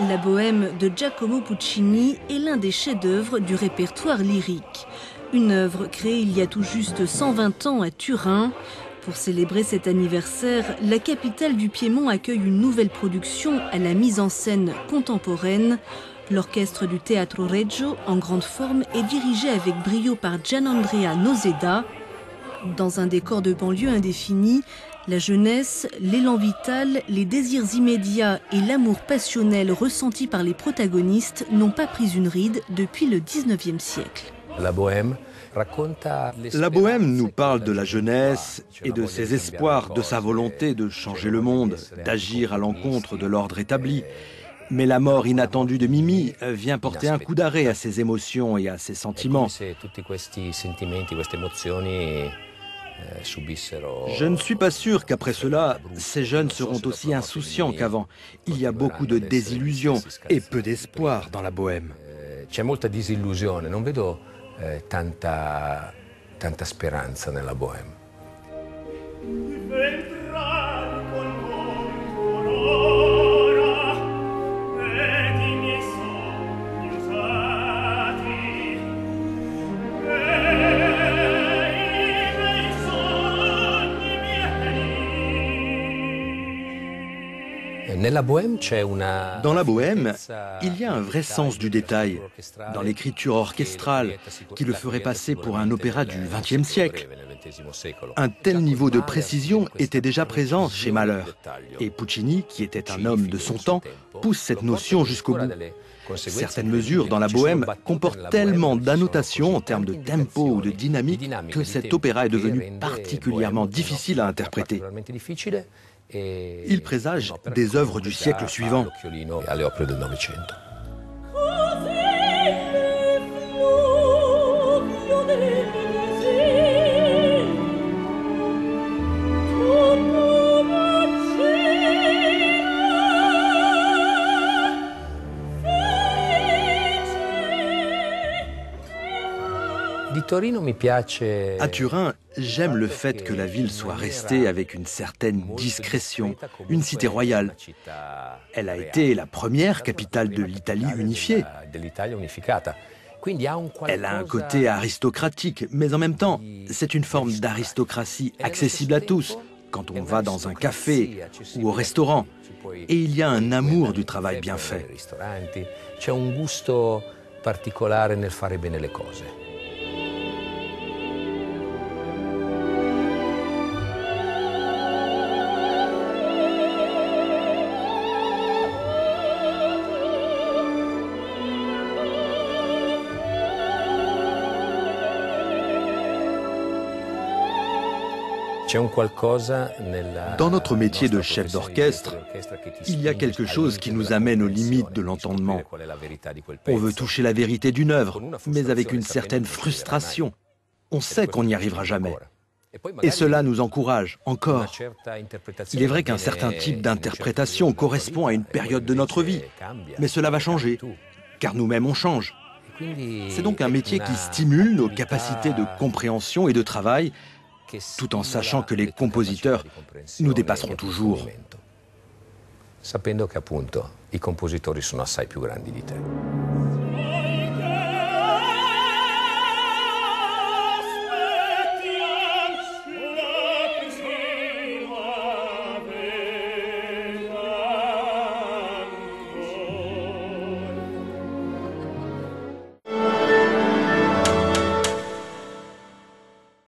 La Bohème de Giacomo Puccini est l'un des chefs-d'œuvre du répertoire lyrique. Une œuvre créée il y a tout juste 120 ans à Turin. Pour célébrer cet anniversaire, la capitale du Piémont accueille une nouvelle production à la mise en scène contemporaine. L'orchestre du Teatro Regio, en grande forme, est dirigé avec brio par Gianandrea Noseda. Dans un décor de banlieue indéfini, la jeunesse, l'élan vital, les désirs immédiats et l'amour passionnel ressenti par les protagonistes n'ont pas pris une ride depuis le 19e siècle. La Bohème nous parle de la jeunesse et de ses espoirs, de sa volonté de changer le monde, d'agir à l'encontre de l'ordre établi. Mais la mort inattendue de Mimi vient porter un coup d'arrêt à ses émotions et à ses sentiments. Je ne suis pas sûr qu'après cela, ces jeunes seront aussi insouciants qu'avant. Il y a beaucoup de désillusions et peu d'espoir dans la Bohème. C'è molta disillusione, non vedo tanta speranza nella Bohème. Dans la Bohème, il y a un vrai sens du détail, dans l'écriture orchestrale, qui le ferait passer pour un opéra du XXe siècle. Un tel niveau de précision était déjà présent chez Mahler. Et Puccini, qui était un homme de son temps, pousse cette notion jusqu'au bout. Certaines mesures dans la Bohème comportent tellement d'annotations en termes de tempo ou de dynamique que cet opéra est devenu particulièrement difficile à interpréter. Il présage des œuvres du siècle suivant. À Turin, j'aime le fait que la ville soit restée avec une certaine discrétion, une cité royale. Elle a été la première capitale de l'Italie unifiée. Elle a un côté aristocratique, mais en même temps, c'est une forme d'aristocratie accessible à tous, quand on va dans un café ou au restaurant. Et il y a un amour du travail bien fait. C'è un gusto particolare nel fare bene le cose. Dans notre métier de chef d'orchestre, il y a quelque chose qui nous amène aux limites de l'entendement. On veut toucher la vérité d'une œuvre, mais avec une certaine frustration. On sait qu'on n'y arrivera jamais. Et cela nous encourage, encore. Il est vrai qu'un certain type d'interprétation correspond à une période de notre vie, mais cela va changer, car nous-mêmes on change. C'est donc un métier qui stimule nos capacités de compréhension et de travail, tout en sachant que les compositeurs nous dépasseront toujours. Sapendo che appunto i compositori sono assai più grandi di te.